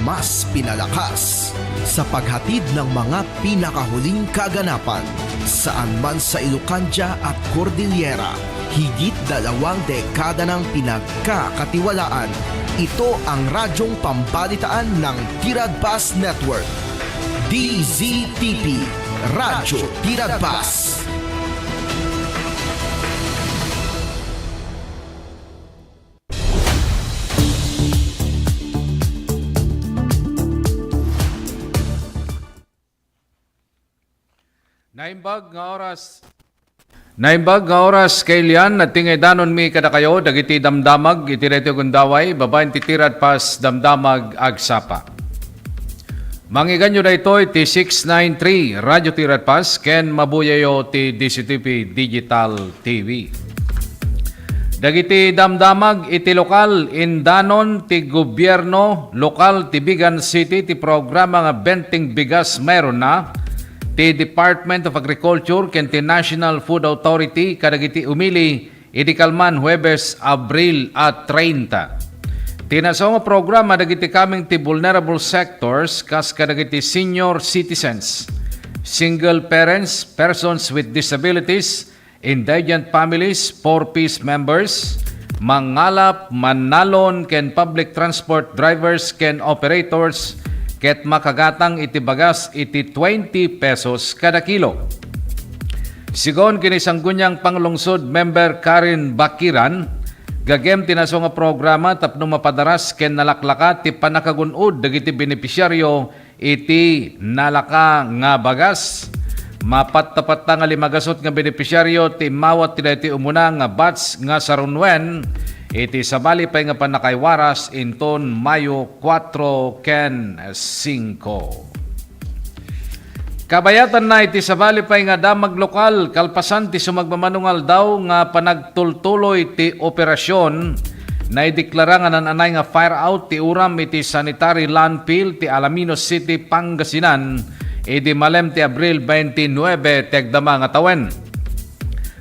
mas pinalakas sa paghatid ng mga pinakahuling kaganapan saan man sa Ilocania at Cordillera. Higit 2 dekada ng pinagkakatiwalaan. Ito ang radyong pambalitaan ng Tiradpas Network. DZTP, Radyo Tiradpas. Naimbag nga oras kailian at tingay danon mi kada kayo dagiti damdamag iti reto gundaway babaen ti Tiradpas damdamag agsapa. Manggigan nyo na ito iti 693 Radyo Tiradpas ken mabuyayo ti DCTV Digital TV. Dagiti damdamag iti lokal indanon ti gobyerno lokal ti Bigan City ti programa nga benting bigas meron na. Ti Department of Agriculture ken ti National Food Authority kadagiti umili iti kalman Huwebes, Abril at 30. Tinasong programa dagiti kaming ti vulnerable sectors kas kadagiti senior citizens, single parents, persons with disabilities, indigent families, 4-piece members, mangalap, manalon ken public transport drivers ken operators ket makagatang iti bagas iti 20 pesos kada kilo. Sigon kini sanggunyang panglungsod member Karen Bakiran, gagem tinaso nga programa tapno mapadaras ken nalaklaka ti panakagunod dagiti benepisyaryo iti nalaka nga bagas. Mapat-tapat nga limagasot nga benepisyaryo ti mawat ti umuna nga batch nga sarunwen iti sabali pa nga panakaywaras inton Mayo 4 ken 5. Kabayatan na iti sabali pa nga damag lokal kalpasan ti sumagmamanungal daw nga panagtultuloy ti operasyon na ideklara nga nananay nga fire out ti uram iti sanitary landfill ti Alaminos City, Pangasinan iti malem ti Abril 29 tegdama nga tawen.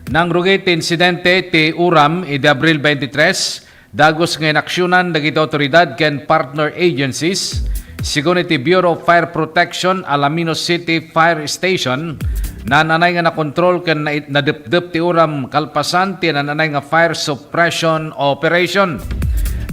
Nang rugit insidente ti uram iti Abril 23, dagos nga inaksyonan dagiti otoridad ken partner agencies, sigon iti Bureau of Fire Protection Alaminos City Fire Station, nananay nga nakontrol ken nadepdep ti uram kalpasan ti nananay nga fire suppression operation.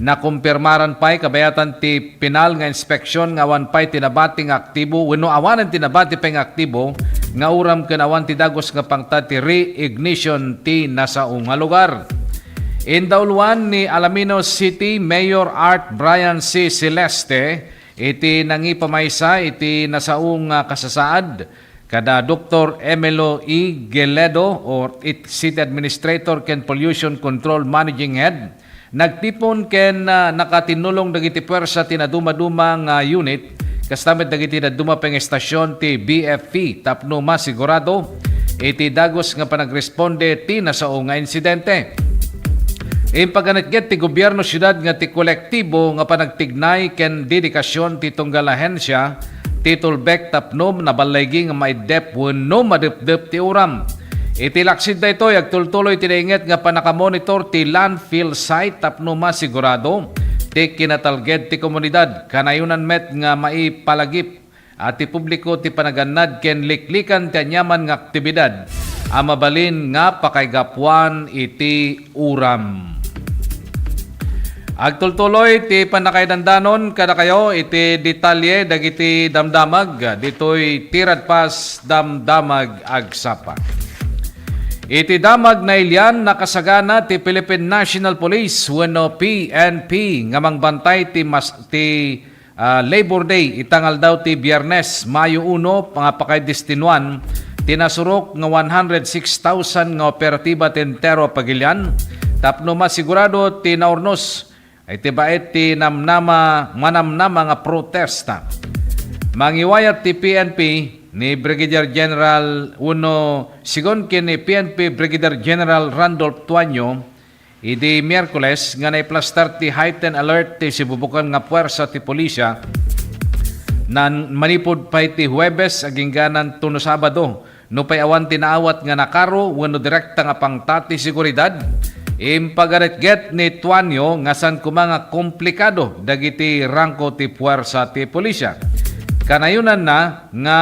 Nakumpirmaran pa'y kabayatan ti pinal nga inspeksyon nga awan pa'y tinabati nga aktibo, wenno awanan tinabati pa'y nga aktibo, nga uram ken awan ti dagos nga pangta ti re-ignition ti nasaong nga lugar. Indauluan ni Alaminos City Mayor Art Brian C. Celeste, iti nangipamaysa iti nasaong kasasaad, kada Dr. Emelo E. Geledo or City Administrator ken Pollution Control Managing Head, nagtipon ken nakatinulong dagiti puwersa ti naduma-duma nga unit kastamit dagiti naduma peng estasyon ti BFP tapno masigurado iti dagos nga panagresponde ti nasaong nga insidente. Impaganitget ti gobyerno syudad nga ti kolektibo nga panagtignay ken dedikasyon ti tunggal ahensya ti tulbek tapno nabalaygi nga maidep wenno madepdep ti uram. Iti laksid na ito, agtultuloy tinainget nga panakamonitor ti landfill site tapno masigurado ti kinatalged ti komunidad kanayunan met nga maipalagip at ti publiko ti panaganad ken liklikan ti anyaman nga aktibidad amabalin nga pakaygapuan iti uram. Agtultuloy ti panakaidandanon kada kayo iti detalye dagiti damdamag ditoy Tiradpas damdamag agsapa. Iti damag na ilyan nakasagana ti Philippine National Police wenno PNP nga mangbantay ti Labor Day itangal daw ti Biyernes Mayo 1 pangapakaydestinuan tinasurok nga 106,000 nga operatiba tentero pagilyan tapno masigurado ti naurnos ay tibaet ti manamnama nga protesta. Mangiwayat ti PNP ni Brigadier General sigon ken ni PNP Brigadier General Randolph Tuanyo idi Miyerkules nga naiplastar ti heightened alert ti sibubukan nga puwersa ti pulisya nan manipod pay ti Huwebes agingganan tuno Sabado no pay awan tinaawat nga nakaro wenno direkta nga pangtati seguridad Impagaret ni Tuanyo nga san kumanga komplikado dagiti rangko ti puwersa ti pulisya. Kanayunan na nga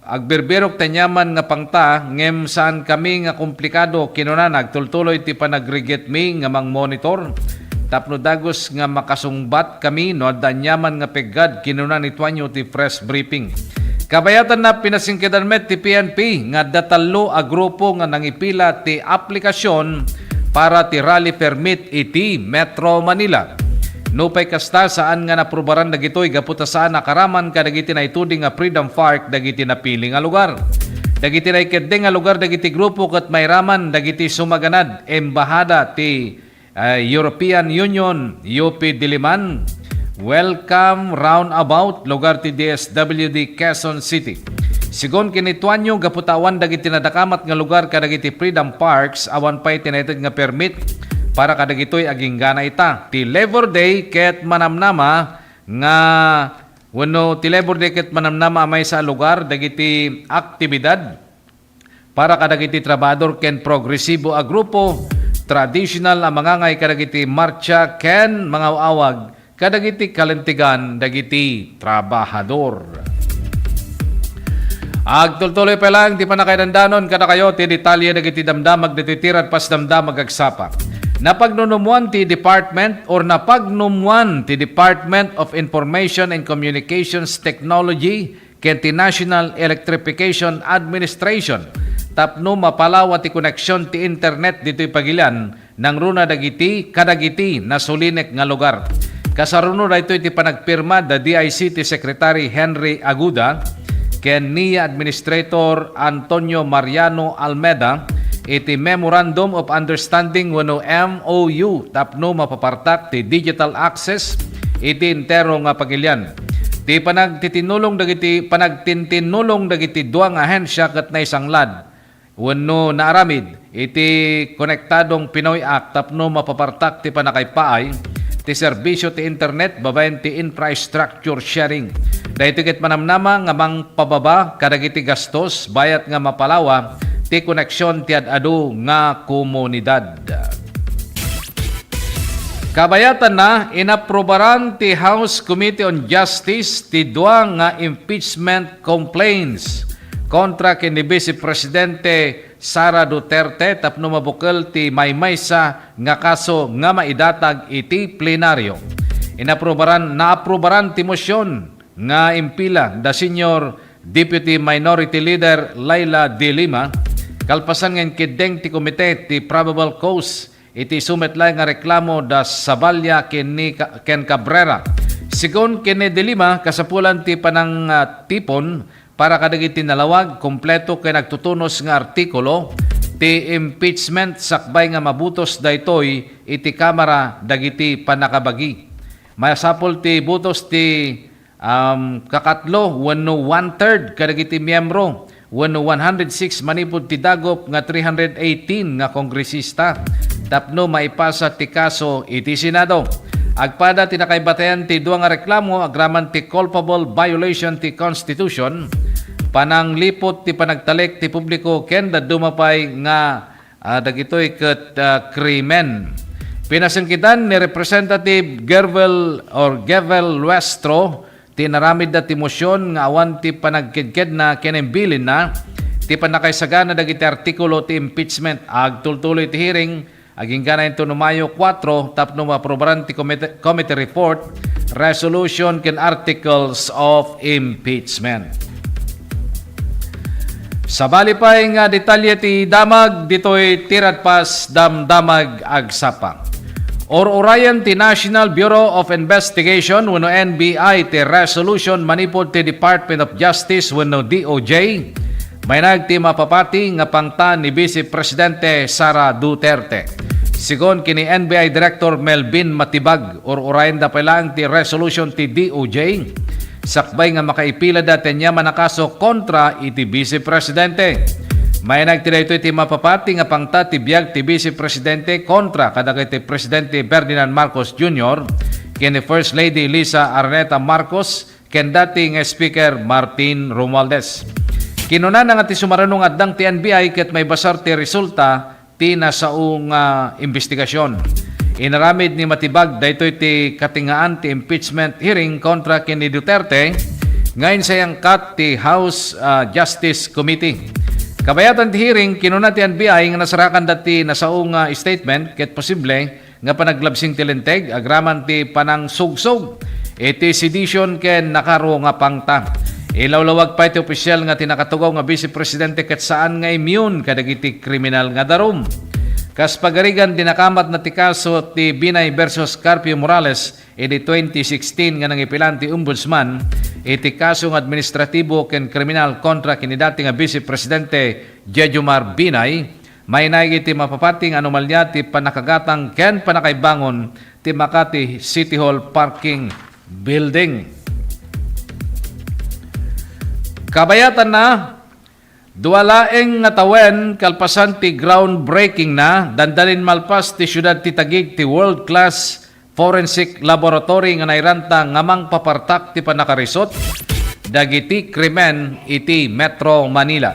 agberbirok tanyaman nga pangta ngem saan kami nga komplikado kinuna nagtultuloy ti panagriget mi nga mang monitor tapno dagos nga makasungbat kami no danyaman nga peggad kinuna ni Tuanyo ti press briefing. Kabayatan na pinasingkidan met ti PNP nga datalo a grupo nga nangipila ti aplikasyon para ti rally permit iti Metro Manila. Nupay kasta saan nga naprubaran dagitoy gaputa saan nakaraman kadagiti na ituding nga Freedom Park dagiti napili nga lugar. Dagiti na ikedeng nga lugar dagiti grupo ket mayraman dagiti sumaganad embahada ti European Union UP Diliman. Welcome roundabout lugar ti DSWD Quezon City. Sigon kini Tuanyo gaputawan dagiti nadakamat nga lugar kadagiti Freedom Parks awan pay tinated nga permit para kadagitoy aging gana ita. Ti Labor Day ket manamnama nga wenno ti Labor Day ket manamnama amay sa lugar dagiti aktibidad para kadagiti trabador ken progresibo a grupo traditional a mangangay kadagiti marcha ken mga awag kadagiti kalintigan dagiti trabahador. Agtultuloy pa lang di pa nakaidandanon kada kayo ti detalye dagiti damdamag dititirad pas damdamag agsapa. Napagnunumuan ti Department of Information and Communications Technology ken ti National Electrification Administration tapno mapalawa ti koneksyon ti internet dito'y pagilian nang runa dagiti kadagiti na sulinek nga lugar. Kasarunod ito iti panagpirma da DICT Secretary Henry Aguda ken NIA Administrator Antonio Mariano Almeda iti Memorandum of Understanding wenno MOU tapno mapapartak ti digital access iti intero nga pagilian. Ti panagtitinulong dagiti duwa nga ahensya ket naisanglad wenno naaramid iti konektadong Pinoy Act tapno mapapartak ti panakaypaay ti serbisyo ti internet babaen ti infrastructure sharing. Dahito ket manamnama nga mang pababa kadagiti gastos bayat nga mapalawa ti koneksyon ti adado nga komunidad. Kabayatan na inaprobaran ti House Committee on Justice ti duwa nga impeachment complaints kontra ken ni Vice Presidente Sara Duterte tapno mabukal ti maymaysa nga kaso nga maidatag iti plenaryo. Naaprobaran ti motion nga impila da Senior Deputy Minority Leader Laila De Lima kalpasan nga kideng ti komite ti probable cause iti sumetlay nga reklamo da Sabalya ken Cabrera. Sigon ken De Lima kasapulan ti panang tipon para kadagiti nalawag kompleto kay nagtutunos nga artikulo ti impeachment sakbay nga mabutos daytoy iti Kamara dagiti panakabagi. Masapol ti butos ti kakatlo wenno 1/3 kadagiti miyembro wenno 106 manipud ti dagop nga 318 nga kongresista tapno maipasa ti kaso iti Senado. Agpada ti nakaibatayan ti duwa nga reklamo agraman ti culpable violation ti Constitution pananglipot ti panagtalik ti publiko ken dumapay nga dagitoy ket krimen. Pinasangkitan ni Representative Gevel Luestro ti naramid da ti motion nga awan ti panagkedked na kenembilin na ti panakaisagana dagiti artikulo ti impeachment. Agtultuloy ti hearing aging gana ito no Mayo 4 tapno maprobaran ti committee report, resolution ken articles of impeachment. Sabali pay nga detalye ti damag ditoy tirad pas damdamag agsapa. Orayan ti National Bureau of Investigation wenno NBI ti resolution manipod ti Department of Justice wenno DOJ may nagti mapapati nga pangta ni Vice Presidente Sara Duterte. Sigon kini NBI Director Melvin Matibag orayan da palang ti resolution ti DOJ sakbay nga makaipila dati niya manakaso kontra iti Vice Presidente. May nagtira ito iti mapapati nga pangta ti biyag ti Vice Presidente kontra kadagiti Presidente Ferdinand Marcos Jr. kini First Lady Lisa Araneta Marcos ken dating Speaker Martin Romualdez. Kinuna nga ti sumaranong addang ti NBI ket may basar ti resulta ti nasaong investigasyon. Inaramid ni Matibag daytoy ti katingaan ti impeachment hearing kontra kini Duterte ngayon sa angkat ti House Justice Committee. Kabayatan ti hearing kinuna ti NBI nga nasarakan dati nasaong statement ket posible nga panaglabsing tilenteg agraman ti panang sugsog iti sedition ken nakaro nga pangta. Ilawlawag pa iti opisyal nga tinakatugaw nga Vice Presidente ket saan nga immune kadagiti kriminal nga darum. Kas pagarigan dinakamat na ti kaso ti Binay versus Carpio Morales iti 2016 nga nangipilan ti Ombudsman iti kasong administratibo ken kriminal kontra kini dati nga Vice Presidente Jejomar Binay may naigiti mapapating anomalya ti panakagatang ken panakaibangon ti Makati City Hall Parking Building. Kabayatan na duwalaeng nga tawen kalpasan ti groundbreaking na dandalin malpas ti syudad ti Taguig ti world-class forensic laboratory nga nairanta ngamang papartak ti panakarisot dagiti krimen iti Metro Manila.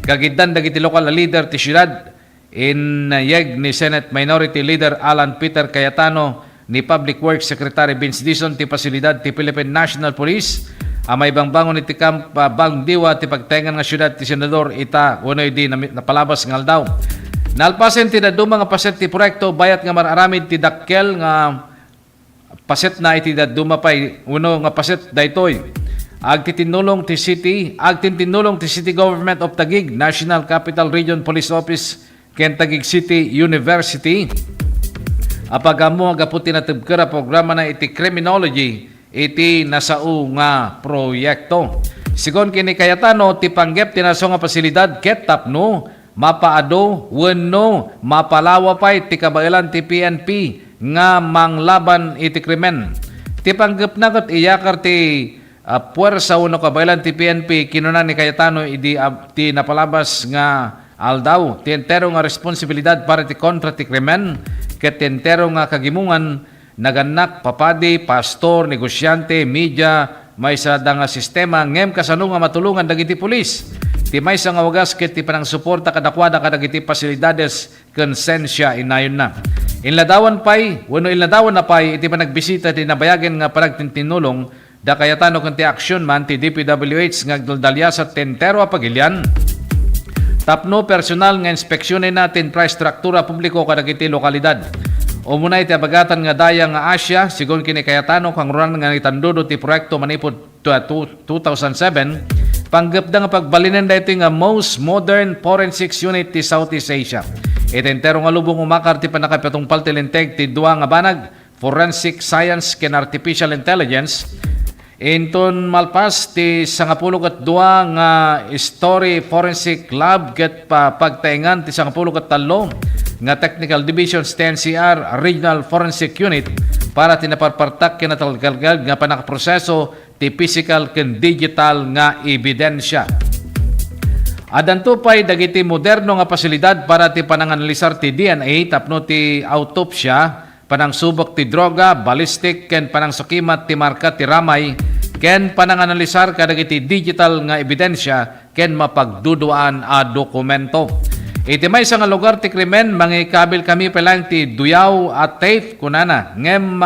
Kagiddan dagiti lokal leader ti syudad inayeg ni Senate Minority Leader Alan Peter Cayetano ni Public Works Secretary Vince Dizon ti pasilidad ti Philippine National Police amay bangbangon iti Camp Bangdiwa ti pagtengan nga syudad ti Senador ita unoy di napalabas nga aldaw. Nalpasen ti daduma nga paset ti proyekto bayat nga mararamid ti dakkel nga paset na iti daduma pay uno nga paset daytoy. Agtitinulong ti City Government of Taguig, National Capital Region Police Office ken Taguig City University. Apagamo agaputi na tibkara programa na iti criminology iti nasao nga proyekto. Sigon kini Cayetano ti panggep ti naso nga pasilidad ket tapno mapaado wenno mapalawa pay ti kabailan ti PNP nga manglaban iti krimen. Ti panggep na ket iyakar ti puwersa wenno kabailan ti PNP kinuna ni Cayetano ti napalabas nga aldaw ti entero nga responsibilidad para ti kontra ti krimen ket ti entero nga kagimungan naganak, papadi, pastor, negosyante, media, may sa nga sistema ngem kasano nga matulungan dagiti pulis. Ti may sa nga wagas ket ti panang suporta kadakwada kadagiti pasilidades konsensya inayon na. Inladawan na pay iti panagbisita ti nabayagen nga panagtintinulong da Cayetano ken ti aksyon man ti DPWH nga agdaldalya sa tentero a pagilian. Tapno personal nga inspeksyonen natin infrastruktura publiko kadagiti lokalidad. Umunay ti abagatan nga daya nga Asia, sigon kini Cayetano kang runan nga itandudo ti proyekto manipod 2007, panggapda nga pagbalinan dito nga most modern forensics unit ti Southeast Asia. Itentero nga lubong umakar ti panakapatong paltilinteg ti dua nga banag, forensic science ken artificial intelligence. Inton malpas ti 12 nga story forensic lab ket pagtaengan ti 13 nga Technical Divisions TNCR Regional Forensic Unit para tinaparpartak kinatalgalgag nga panakaproseso ti physical ken digital nga ebidensya. Adanto pay dagiti moderno nga pasilidad para ti pananganalisar ti DNA tapno ti autopsya, panang subok ti droga, ballistic ken panang sukimat ti marka ti ramay ken pananganalisar kadagiti digital nga ebidensya ken mapagduduan a dokumento. Iti may nga lugar ti krimen mangikabil kami pelang ti duyaw at tape kunana ngem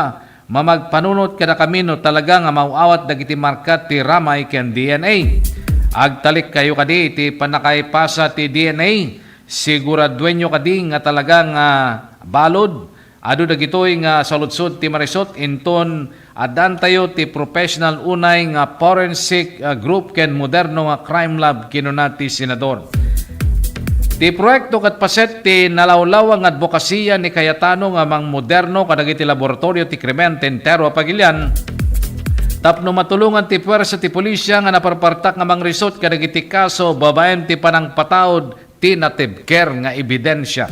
mamagpanunot kada kami no talaga nga mauawat dagiti marka ti ramay ken DNA. Agtalik kayo kadi iti panakaipasa ti DNA siguraduenyo kadi nga talaga nga balod adu dagitoy nga saludsod ti marisot inton adan tayo ti professional unay nga forensic group ken moderno nga crime lab kinuna ti senador. Ti proyekto ket paset ti nalawlaw nga advokasya ni Cayetano nga mang moderno kadagiti laboratorio ti krimen tentero a pagilian tapno matulungan ti puwersa ti pulisya nga naparpartak nga mang resort kadagiti kaso babaen ti panang pataod ti natibker nga ebidensya.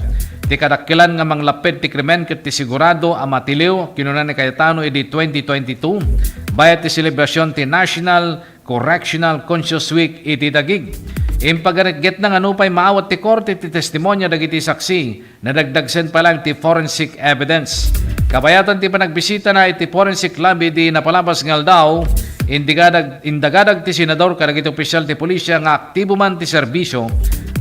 Ti kadakkilan nga manglaped ti krimen ket ti sigurado a matiliw kinuna ni Cayetano edi 2022 bayat ti selebrasyon ti National Correctional Conscious Week iti Taguig. Impagaget na nga nupay maawat ti korte ti testimonya dagiti saksi na dagdagsen pa lang ti forensic evidence. Kabayatan ti panagbisita na iti forensic lab di napalabas ngal daw indagadag ti senador kadagiti opisyal ti pulisya nga aktibo man ti serbisyo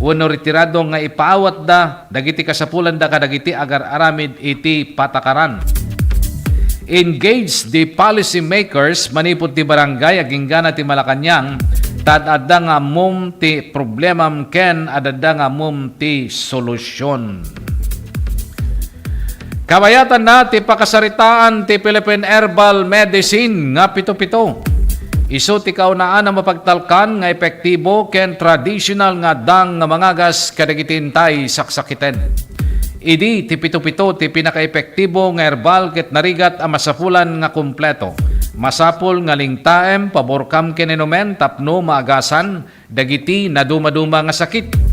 Uno retirado nga ipaawat da, dagiti kasapulan da kadagiti agar aramid iti patakaran. Engage the policy makers manipot ti barangay aginggana ti Malacañang tad adda nga mum ti problemam ken adda nga mum ti solusyon. Kabayatan na ti pakasaritaan ti Philippine Herbal Medicine nga pito-pito. Isu ti kaunaan na mapagtalkan nga epektibo ken traditional nga dang nga mangagas kadagitintay saksakiten. Idi ti pito-pito ti pinaka-epektibo nga herbal ket narigat a masapulan nga kumpleto. Masapul nga lingtaem paborkam ken inumen tapno maagasan dagiti naduma-duma nga sakit.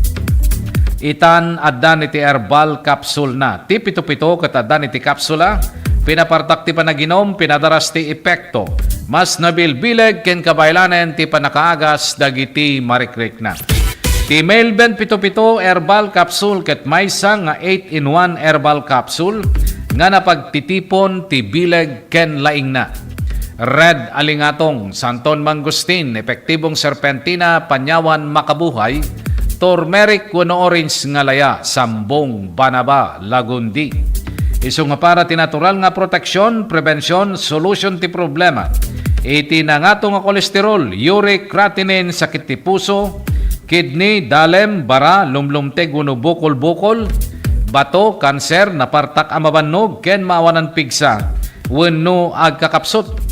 Itan addan iti herbal capsule na. Ti pito-pito ket addan iti kapsula pinapartak ti panaginom pinadaras ti epekto. Mas nabilbileg ken kabaylanen ti panakaagas dagiti marikrik na. Ti Mailben pito-pito herbal capsule ket maysa nga 8-in-1 herbal capsule nga napagtitipon ti bileg ken laing na. Red alingatong, santon mangustin, epektibong serpentina, panyawan makabuhay, turmeric kuno orange nga laya, sambong banaba, lagundi. Isu nga para ti natural nga proteksyon, prevention, solution ti problema. Iti na nga nga kolesterol, uric, creatinine, sakit ti puso, kidney, dalem, bara, lumlumteg, uno bukol-bukol, bato, kanser, napartak amabannog, ken maawanan pigsa, wenno agkakapsot.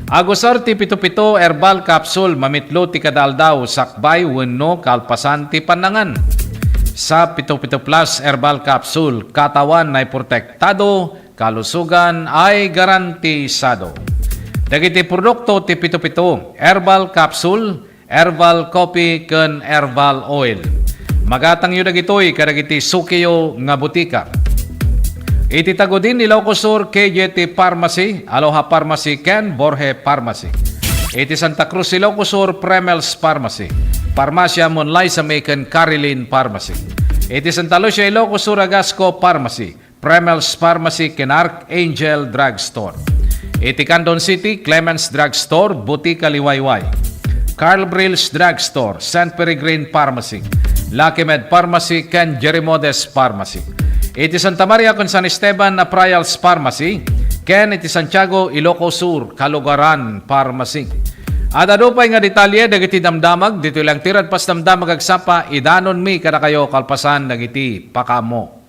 Agusar ti pito-pito herbal capsule mamitlo ti kadaldaw sakbay wenno kalpasan ti panangan. Sa pito-pito plus herbal capsule katawan ay protektado, kalusugan ay garantisado. Dagiti produkto ti pito-pito herbal capsule, herbal coffee ken herbal oil. Magatang yu dagitoy kadagiti sukiyo nga butika. Iti tagodin ni Ilocosur KJT Pharmacy, Aloha Pharmacy, Ken Borje Pharmacy. Iti Santa Cruz Ilocosur Premils Pharmacy, Parmasya Monlay sa Macon Carilin Pharmacy. Iti Santa Lucia Ilocosur Agasco Pharmacy, Premils Pharmacy, Ken Archangel Drugstore. Iti Candon City Clemens Drugstore, Butika Liwayway. Carl Brills Drugstore, St. Peregrine Pharmacy, Lucky Med Pharmacy, Ken Jerimodes Pharmacy. Iti Santa Maria con San Esteban na Prials Pharmacy, ken iti Santiago, Ilocos Sur, Kalugaran Pharmacy. At adupay nga detalye dagiti damdamag, dito lang tirad pas damdamag agsapa, idanon mi kada kayo kalpasan dagiti pakamo.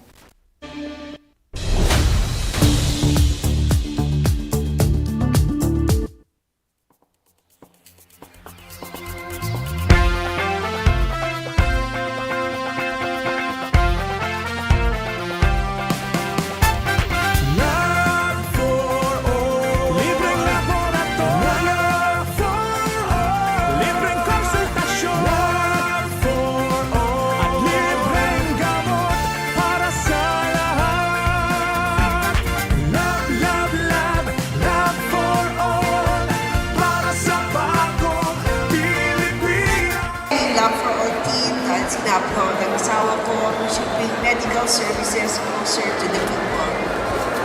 Nag-asawa ko, we should bring medical services closer to the people.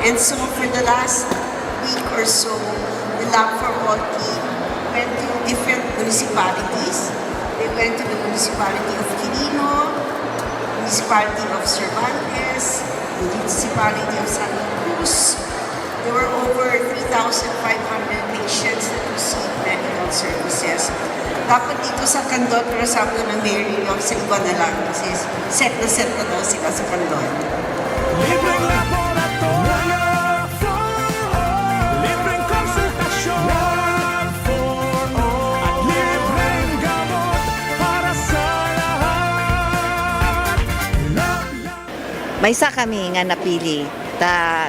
And so for the last week or so, the Lab for All team went to different municipalities. They went to the municipality of Quirino, municipality of Cervantes, the municipality of Santa Cruz. There were over 3,500 patients that received medical services. Dapat dito sa Candon, pero sabi ko ng Mayor yung sa iba na lang kasi set na daw sila sa Candon. Libreng laboratorio, libreng konsultasyon, at libreng gamot para sa lahat. Maysa kami nga napili.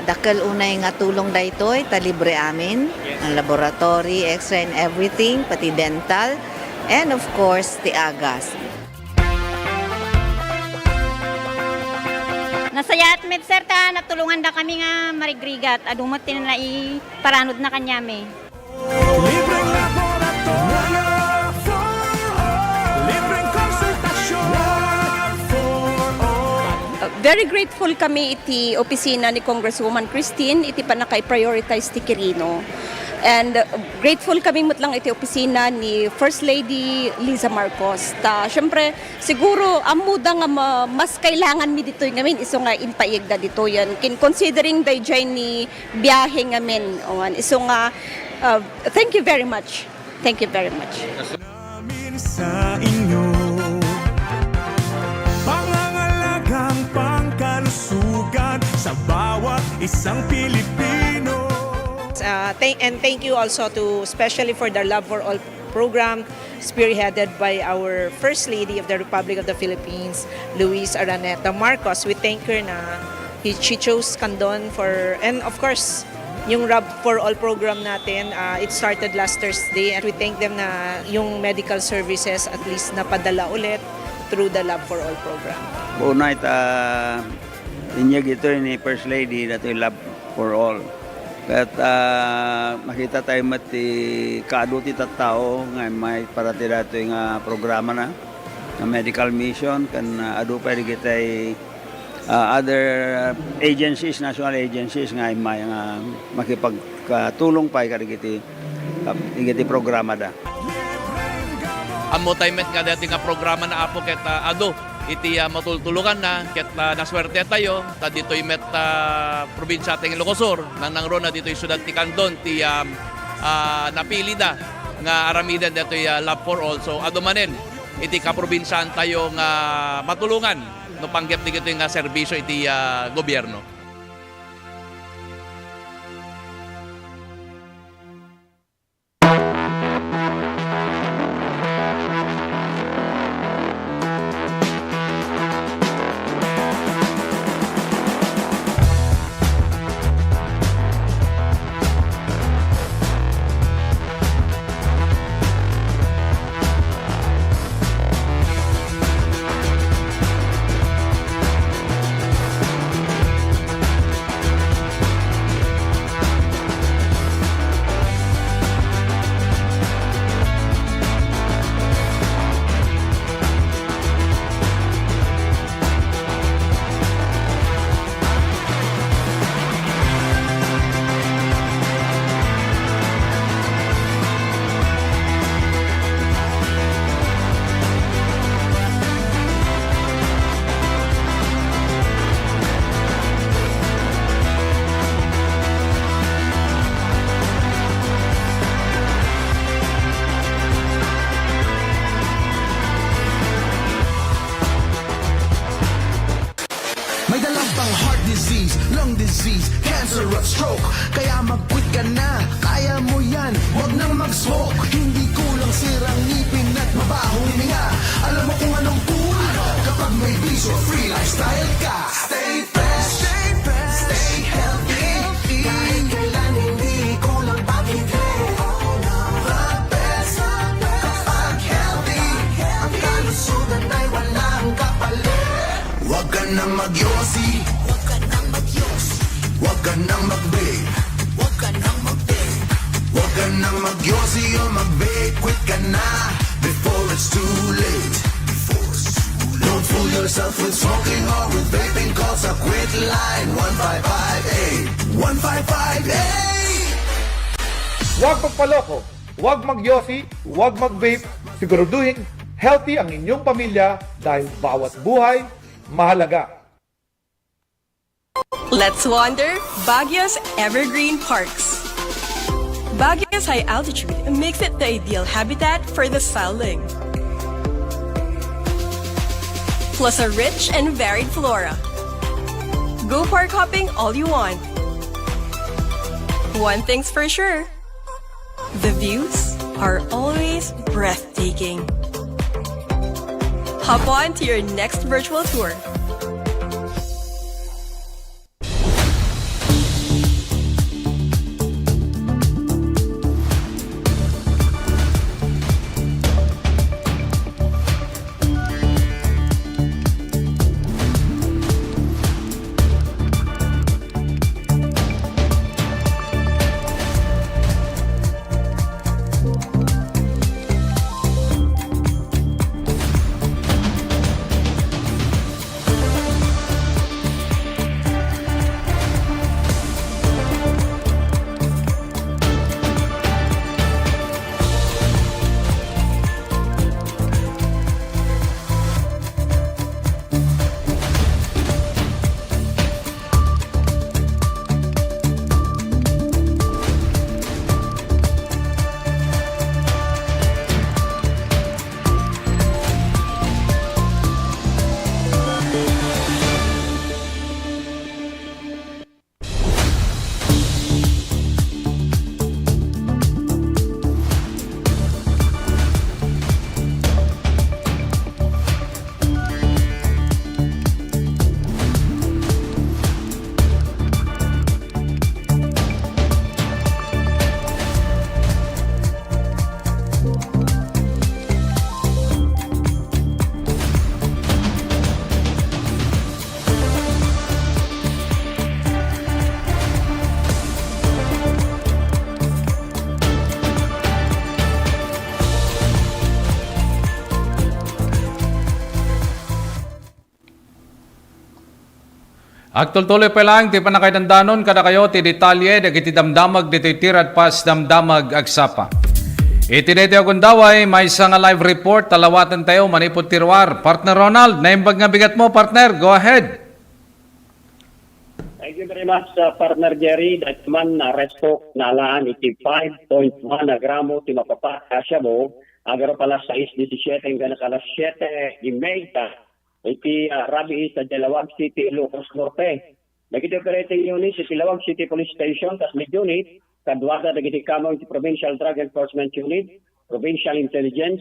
Dakal unay nga tulong daytoy, ta libre amin. Ang laboratory, x-ray and everything, pati dental. And of course, the agas. Nasaya at med sir ta, natulungan da kami nga marigrigat. Adumot tin na iparanod na kanyami. Libreng laboratorio, libreng konsultasyon. Very grateful kami iti opisina ni Congresswoman Christine iti pa nakay-prioritize ti Quirino. And grateful kami lang iti opisina ni First Lady Liza Marcos. Syempre, siguro, amuda nga mas kailangan mi dito ngamin, iso nga inpaig da dito yan. Considering the ni biyahe ngamin, iso nga, thank you very much. Thank you very much. Namin sa inyo pangangalagang pangkalusugan sa bawat isang Pilipino. Thank you also to especially for the Love for All program spearheaded by our First Lady of the Republic of the Philippines, Luis Araneta Marcos. We thank her na she chose Candon for, and of course, yung Love for All program natin, it started last Thursday, and we thank them na yung medical services at least napadala ulit through the Love for All program. Unay inyag ito ni First Lady na ito yung Love for All. At makita tayo mati kaaduti tattao nga may parati dato yung programa na medical mission kan adu pa rin kita other agencies, national agencies nga may makipagtulong pa ikiti programa da. Amo tayo met nga dati nga programa na apo ket adu iti matultulukan na ket naswerte tayo ta ditoy met probinsya ting Ilocos nang ron na ditoy syudad ti Candon ti napili da nga aramidan ditoy Love for All. So adu manen iti kaprobinsyan tayo nga matulungan no panggep ti kitoy nga serbisyo iti gobyerno. May dalang pang heart disease, lung disease, cancer at stroke. Kaya mag-quit ka na, kaya mo yan, huwag nang mag-smoke. Hindi kulang sirang ngipin at mabahong hininga. Alam mo kung anong cool kapag may peace or free lifestyle ka. Stay fresh, stay healthy. Kahit kailan hindi kulang pag-ibig. The best kapag healthy. Ang kalusugan ay walang kapalit. Huwag ka nang magyosi, huwag ka nang magyosi, huwag ka nang mag-vape, huwag ka nang mag-vape, huwag ka nang magyosi o mag-vape, quit ka na before it's too late. Don't fool yourself with smoking or with vaping, call sa quit line 1558 1558. Huwag magpaloko, huwag magyosi, huwag mag-vape, siguraduhin healthy ang inyong pamilya dahil bawat buhay mahalaga. Let's wander Baguio's Evergreen Parks. Baguio's high altitude makes it the ideal habitat for the starling. Plus a rich and varied flora. Go park hopping all you want. One thing's for sure, the views are always breathtaking. Hop on to your next virtual tour. Agtultuloy pa lang, ti panakaidandanon kada kayo, ti detalye, dagiti damdamag, dito tirad pas damdamag agsapa. Iti dito akong daway, may isang live report, talawatan tayo, manipod tirwar. Partner Ronald, naimbag nga bigat mo, partner, go ahead. Thank you very much, partner Jerry. That man na resto na alaan iti 5.1 na gramo ti mapapakasya mo. Agaro pala 6.17 hanggang alas 7:30 iti Rabi sa Dalawag City, Ilocos Norte. Nagiti operating unit sa Dalawag City Police Station, Taslig Unit, kadwada nagiti kamang iti Provincial Drug Enforcement Unit, Provincial Intelligence,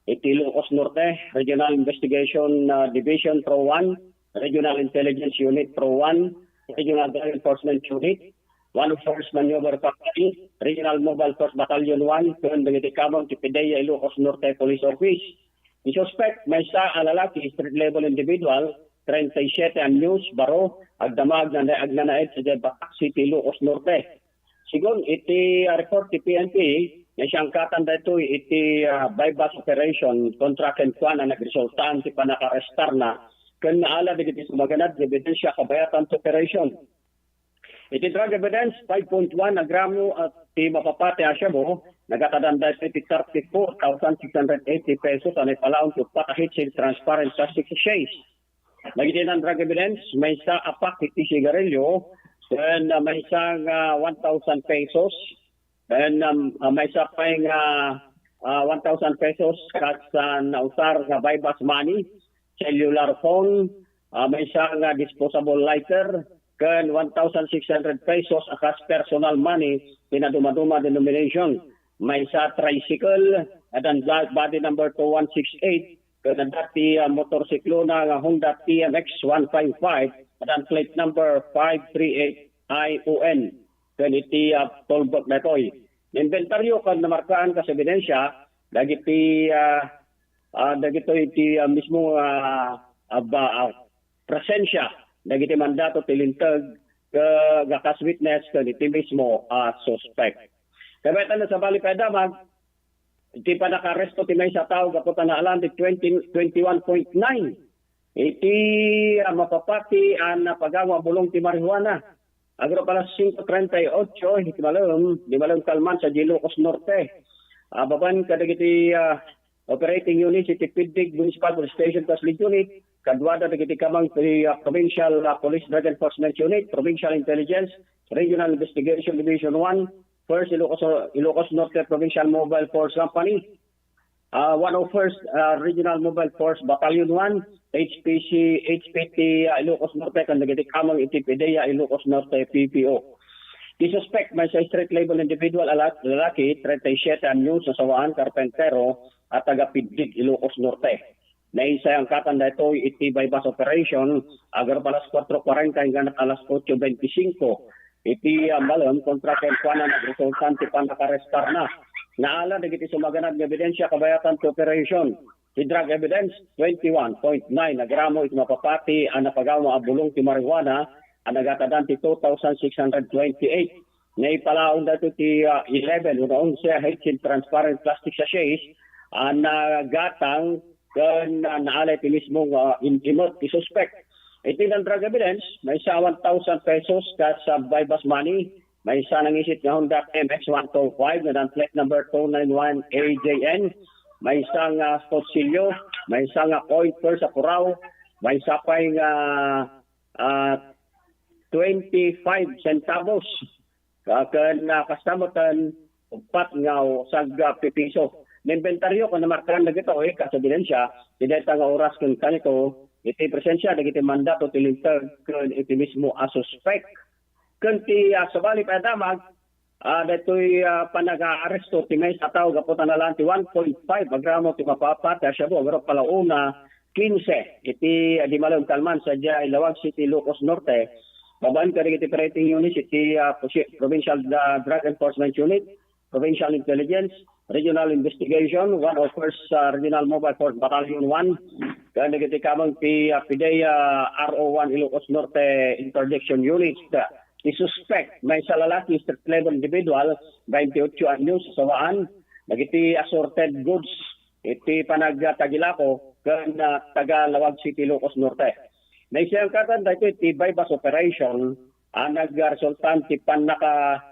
iti Ilocos Norte, Regional Investigation Division Pro 1, Regional Intelligence Unit Pro 1, Regional Drug Enforcement Unit, 101st Maneuver Company, Regional Mobile Force Battalion 1, kung nagiti kamang iti PIDEA Ilocos Norte Police Office. I-suspect may isa ang lalaki, street-level individual, 37 anyos, baro, agdamag na agnanaid sa Batak City, Ilocos Norte. Sigon, iti report ti PNP, na siyang katanda ito, iti bypass operation, contract and plan na nagresultaan ti panakarestar na, kung naala digiti sumaganad, ebidensya kabayatan sa operation. Iti drug evidence, 5.1 na gramo at ti mapapati asya mo, nagatadanda iti 34,680 pesos ang ipalaon to patahit sa transparent plastic sachets. Nagiti ng drug evidence, may isa apak iti sigarilyo, then may isang 1,000 pesos, then may isa pang 1,000 pesos sa nausar na bypass money, cellular phone, may isang disposable lighter, kan 1,600 pesos akas personal money pinaduma-duma denomination. May sa tricycle at ang body number 2168 kan dati motorsiklo na Honda TMX 155 at ang plate number 538 ION kan iti tollbooth na ito'y. Inventaryo kan namarkaan kas ebidensya dagiti iti mismo presensya dagiti mandato tilintag gakas witness kan iti mismo suspect. Kabetan na sa bali pedamag, iti pa nakaresto ti may sa tao kaputan na alam ti 21.9. Iti mapapati ang napagawa bulong ti marijuana. Agro pala 5:38, iti malam kalman sa Ilocos Norte. Baban kadagiti operating unit iti Pidig Municipal Police Station Taslig Unit, kadwada dagiti kamang Provincial Police Drug Enforcement Unit, Provincial Intelligence, Regional Investigation Division 1, First Ilocos Norte Provincial Mobile Force Company, 101st Regional Mobile Force Battalion 1, HPT Ilocos Norte, kan dagiti kamang iti PIDEA Ilocos Norte PPO. The suspect may sa street label individual lalaki, 37 anyos, nasawaan, karpentero, at taga-Pidig, Ilocos Norte. Naisa ang katanda ito, iti bypass operation, agar palas 4:40 hanggang alas 8:25. Iti malam, contract and kuana nagresultante pa nakarestar na. Naala, nagiti sumaganag ng ebidensya kabayatan to operation. The drug evidence, 21.9 na gramo iti mapapati ang napagawa abulong ti marijuana, ang nagatadan ti 2,628. Naipalaon dito ti 11, unaon siya high-chill transparent plastic sachets, ang nagatang kan naalay ti mismong imot ti suspect. Iti ng drug evidence, may isa 1,000 pesos sa bypass money, may isa nangisit na Honda MX 125 na plate number 291 AJN, may isang spotsilyo, may isang coin purse sa Curaw, may isa pang 25 centavos kan kasamutan upat nga sag pipiso. Inventaryo kung namarkaan na ito, kasi ebidensya, tineta nga oras kung kanito, iti presensya, nagiti mandato tilintag kung iti mismo suspect. Kung ti sabali pa damag, dito'y panag-aaresto, ti may sa tao, kaputan na lang ti 1.5, agramo ti mapapat, siya po, pero palauna, 15, iti di malang kalman sa Ilawag City, Ilocos Norte, babaan ka rin iti operating unit, iti Provincial Drug Enforcement Unit, Provincial Intelligence, Regional Investigation, 101st Regional Mobile Force Battalion 1, kaya nagiti kamang PIDEA RO1 Ilocos Norte Interdiction Unit. The suspect, may sa lalaki, street level individual, 28 anyos, sawaan, nagiti assorted goods, iti panagtagilako, kan taga Lawag City, Ilocos Norte. May siyang katan dito iti bypass operation nagresultan ti pan naka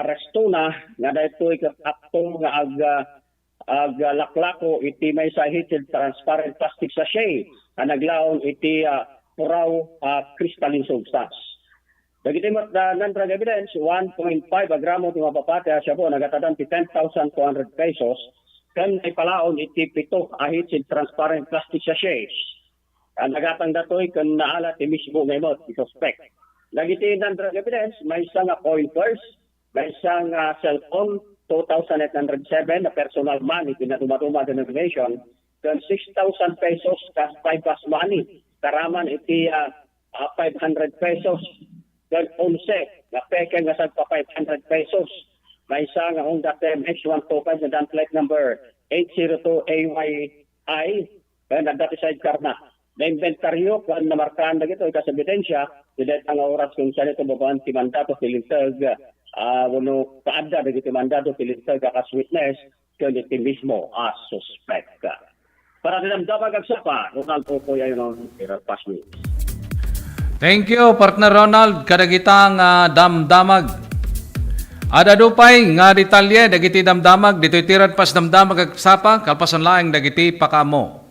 aresto na nga dito akto nga ag laklako iti may sa heated transparent plastic sachet naglaon iti puraw crystalline substance. Dagiti mat non-drug evidence 1.5 gramo ti mapapati siya po nagatadan ti 10,200 pesos kan ay palaon iti pito heated transparent plastic sachet. Nagatang datoy kan naala ti mismo memot ti suspect. Dagiti non-drug evidence may isang coin purse, may isang cellphone 2,807 na personal money, pinatumatuma denomination, kan 6,000 pesos kas bypass money, karaman iti 500 pesos, kan 11 na peke nga sa 500 pesos, may isang Honda TMX-125 na dan plate number 802AYI, kan nagdati sidecar na. Na inventaryo, kan namarkaan na ito, ikas ebidensya, dilet ang oras kung saan ito babaan ti mandato pilintag, wano kaada na ito mandato pilintag kakas witness, kung ito mismo suspect. Para dinamdamag agsapa, Ronald Popoy ayon ang Pas News. Thank you, partner Ronald. Kadagitang damdamag. Ada dupay nga detalye dagiti damdamag dito'y tirad pas damdamag agsapa kalpasan laeng dagiti pakamo.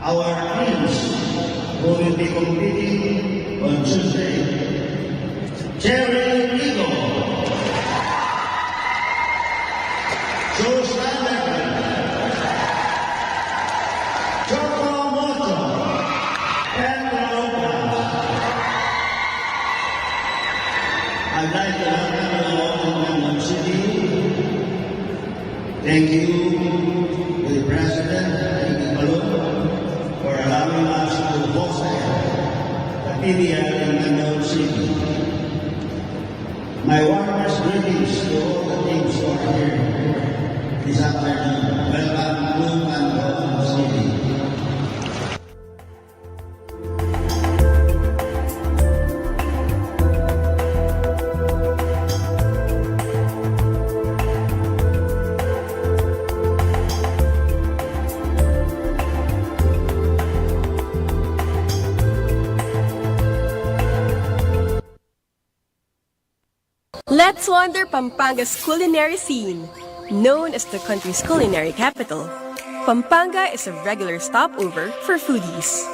Our teams who will be competing on Tuesday. Jerry Eagle, Joe Steinbecker, Choco Moto, Pedro Lopez. I'd like to welcome you all to Manila City. Thank you to the President, for allowing us to host the PBL in Manila City. My warmest greetings to all the teams who are here this afternoon. Welcome to Manila City. Let's wander Pampanga's culinary scene. Known as the country's culinary capital, Pampanga is a regular stopover for foodies,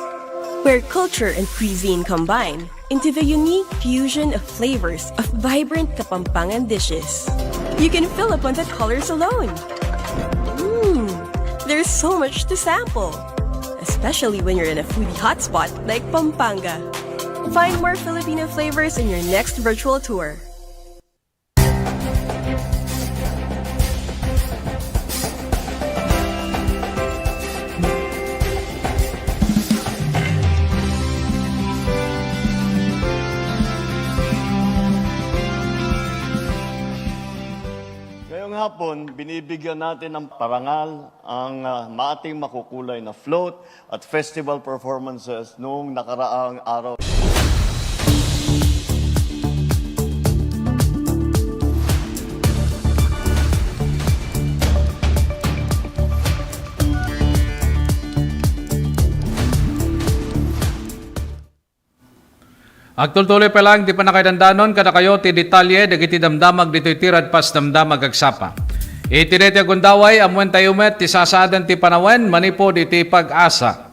where culture and cuisine combine into the unique fusion of flavors of vibrant Kapampangan dishes. You can fill up on the colors alone. There's so much to sample, especially when you're in a foodie hotspot like Pampanga. Find more Filipino flavors in your next virtual tour. Ngayong hapon, binibigyan natin ng parangal ang maating makukulay na float at festival performances noong nakaraang araw. Agtultuloy pa lang, di pa na kayo dandanon, kada kayo ti detalye, dagiti damdamag dito'y tirad pas damdamag agsapa. Itinete agundaway, amwen tayo met, ti sasadan ti panawen, manipo di ti pag-asa.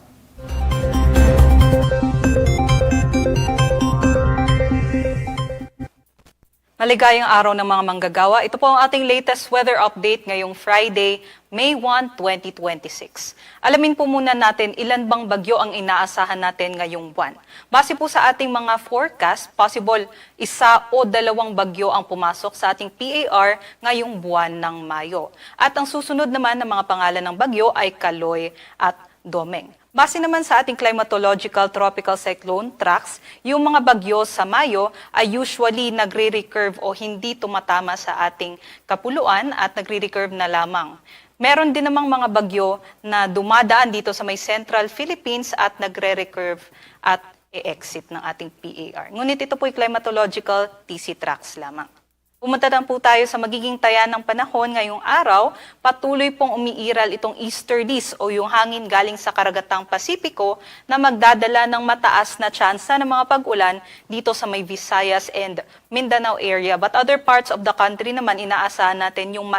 Maligayang araw ng mga manggagawa. Ito po ang ating latest weather update ngayong Friday, May 1, 2026. Alamin po muna natin ilan bang bagyo ang inaasahan natin ngayong buwan. Base po sa ating mga forecast, possible 1 o 2 bagyo ang pumasok sa ating PAR ngayong buwan ng Mayo. At ang susunod naman ng mga pangalan ng bagyo ay Kaloy at Domeng. Base naman sa ating climatological tropical cyclone tracks, yung mga bagyo sa Mayo ay usually nagre-recurve o hindi tumatama sa ating kapuluan at nagre-recurve na lamang. Meron din namang mga bagyo na dumadaan dito sa may Central Philippines at nagre-recurve at e-exit ng ating PAR. Ngunit ito po ay climatological TC tracks lamang. Pumunta po tayo sa magiging taya ng panahon ngayong araw. Patuloy pong umiiral itong easterlies o yung hangin galing sa karagatang Pasipiko na magdadala ng mataas na tsansa ng mga pag-ulan dito sa may Visayas and Mindanao area. But other parts of the country naman, inaasahan natin yung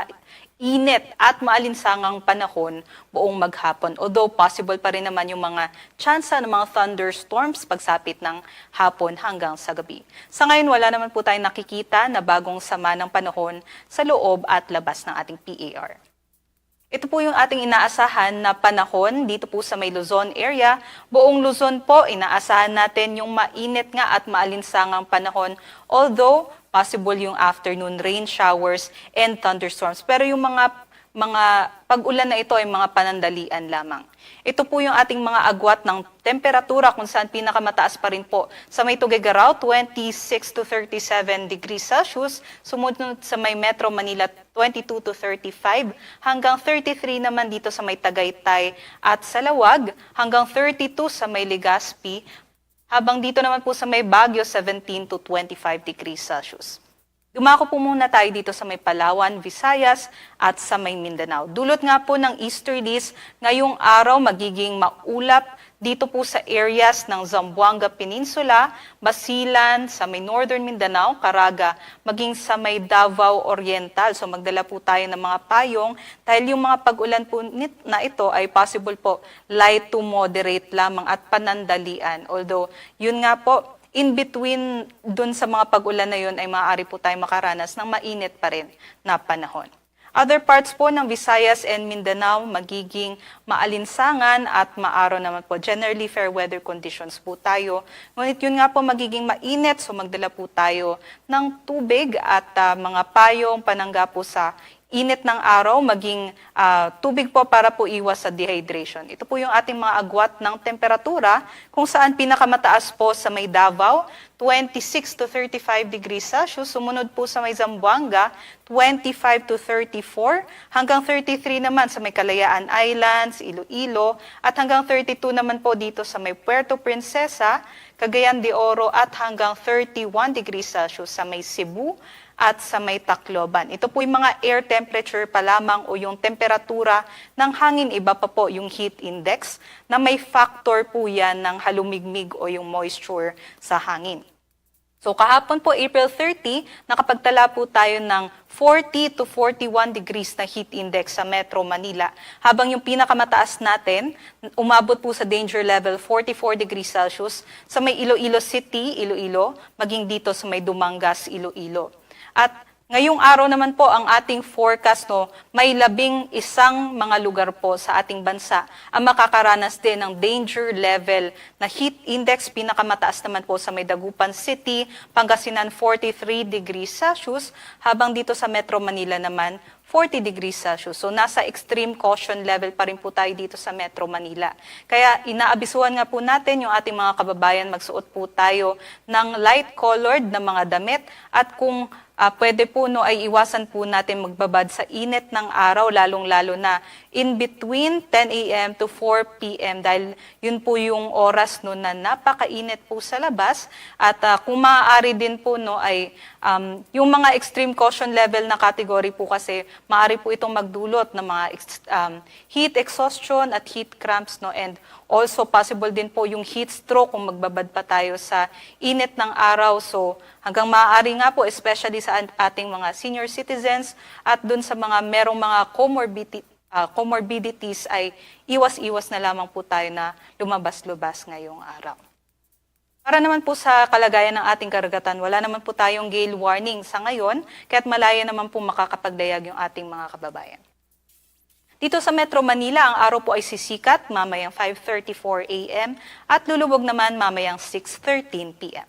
init at maalinsangang panahon buong maghapon. Although possible pa rin naman yung mga tsansa ng mga thunderstorms pagsapit ng hapon hanggang sa gabi. Sa ngayon, wala naman po tayong nakikita na bagong sama ng panahon sa loob at labas ng ating PAR. Ito po yung ating inaasahan na panahon dito po sa may Luzon area. Buong Luzon po, inaasahan natin yung mainit nga at maalinsangang panahon. Although, possible yung afternoon rain showers and thunderstorms. Pero yung mga pag-ulan na ito ay mga panandalian lamang. Ito po yung ating mga agwat ng temperatura kung saan pinakamataas pa rin po sa may Tuguegarao, 26 to 37 degrees Celsius. Sumunod sa may Metro Manila, 22 to 35. Hanggang 33 naman dito sa may Tagaytay at Salawag. Hanggang 32 sa may Legazpi. Habang dito naman po sa may Baguio, 17 to 25 degrees Celsius. Dumako po muna tayo dito sa may Palawan, Visayas at sa may Mindanao. Dulot nga po ng easterlies, ngayong araw magiging maulap dito po sa areas ng Zamboanga Peninsula, Basilan, sa may Northern Mindanao, Caraga, maging sa may Davao Oriental. So magdala po tayo ng mga payong dahil yung mga pag-ulan po na ito ay possible po light to moderate lamang at panandalian. Although yun nga po, in between dun sa mga pag-ulan na yun ay maaari po tayo makaranas ng mainit pa rin na panahon. Other parts po ng Visayas and Mindanao magiging maalinsangan at maaraw naman po. Generally fair weather conditions po tayo. Ngunit yun nga po magiging mainit, so magdala po tayo ng tubig at mga payong panangga po sa init ng araw, maging tubig po para po iwas sa dehydration. Ito po yung ating mga agwat ng temperatura kung saan pinakamataas po sa may Davao, 26 to 35 degrees Celsius. Sumunod po sa may Zamboanga, 25 to 34. Hanggang 33 naman sa may Kalayaan Islands, Iloilo. At hanggang 32 naman po dito sa may Puerto Princesa, Cagayan de Oro at hanggang 31 degrees Celsius sa may Cebu at sa may Tacloban. Ito po yung mga air temperature pa lamang o yung temperatura ng hangin, iba pa po yung heat index na may factor po yan ng halumigmig o yung moisture sa hangin. So kahapon po, April 30, nakapagtala po tayo ng 40 to 41 degrees na heat index sa Metro Manila. Habang yung pinakamataas natin, umabot po sa danger level 44 degrees Celsius sa may Iloilo City, Iloilo, maging dito sa may Dumangas, Iloilo. At ngayong araw naman po ang ating forecast, may 11 mga lugar po sa ating bansa ang makakaranas din ng danger level na heat index. Pinakamataas naman po sa may Dagupan City, Pangasinan 43 degrees Celsius, habang dito sa Metro Manila naman 40 degrees Celsius. So nasa extreme caution level pa rin po tayo dito sa Metro Manila. Kaya inaabisuhan nga po natin yung ating mga kababayan, magsuot po tayo ng light colored na mga damit at kung pwede po ay iwasan po natin magbabad sa init ng araw, lalong-lalo na in between 10 a.m. to 4 p.m. dahil yun po yung oras na napakainit po sa labas. At kung maaari din po ay yung mga extreme caution level na category po kasi maaari po itong magdulot ng mga heat exhaustion at heat cramps, and also possible din po yung heat stroke kung magbabad pa tayo sa init ng araw. So hanggang maaari nga po, especially sa ating mga senior citizens at dun sa mga merong mga comorbidities ay iwas-iwas na lamang po tayo na lumabas-lubas ngayong araw. Para naman po sa kalagayan ng ating karagatan, wala naman po tayong gale warning sa ngayon, kaya't malaya naman po makakapagdayag yung ating mga kababayan. Dito sa Metro Manila, ang araw po ay sisikat mamayang 5:34 a.m. at lulubog naman mamayang 6:13 p.m.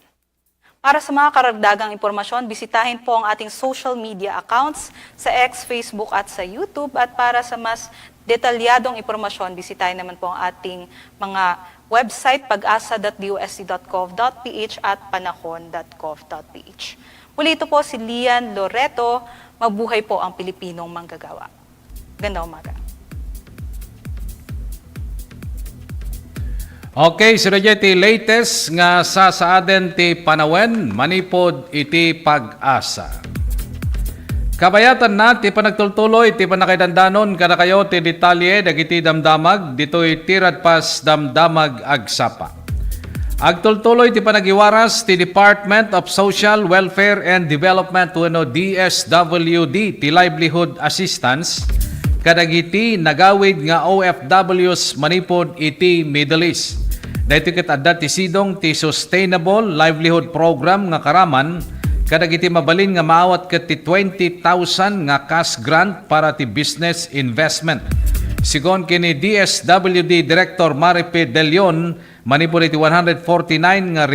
Para sa mga karagdagang impormasyon, bisitahin po ang ating social media accounts sa X, Facebook at sa YouTube. At para sa mas detalyadong impormasyon, bisitahin naman po ang ating mga website pag-asa.dusc.gov.ph at panahon.gov.ph. Muli ito po si Lian Loreto. Mabuhay po ang Pilipinong manggagawa. Ganda umaga. Okay, sino ti latest nga sa aden ti panawen, manipod iti pag-asa. Kabayatan na, ti panagtultuloy, ti panakaidandanon, kada kayo ti detalye, dagiti damdamag, dito'y tirad pas damdamag agsapa. Agtultuloy ti panagiwaras, ti Department of Social Welfare and Development, wano DSWD, ti Livelihood Assistance, kadagiti nagawid nga OFWs manipod iti Middle East. Dahito ket adda ti sidong ti Sustainable Livelihood Program nga karaman, kadagiti mabalin nga maawat ket ti 20,000 nga cash grant para ti business investment. Sigon kini DSWD Director Maripe De Leon, manipod iti 149 nga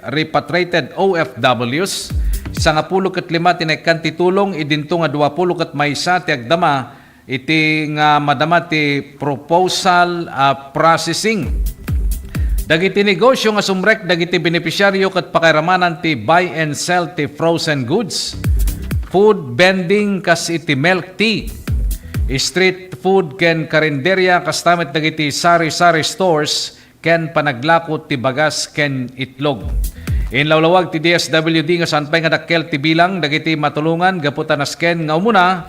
repatriated OFWs, sa nga 15 tinaykan ti tulong idinto nga 20 ket maysa ti agdama iti nga madama ti proposal processing. Dagiti negosyo nga sumrek dagiti benepisyaryo ket pakiramanan ti buy and sell ti frozen goods, food vending kas iti milk tea, street food ken karinderya kas tamet dagiti sari-sari stores ken panaglakot ti bagas ken itlog. Inlawlawag ti DSWD nga saan pay nga dakkel ti bilang dagiti matulungan gaputan as ken nga umuna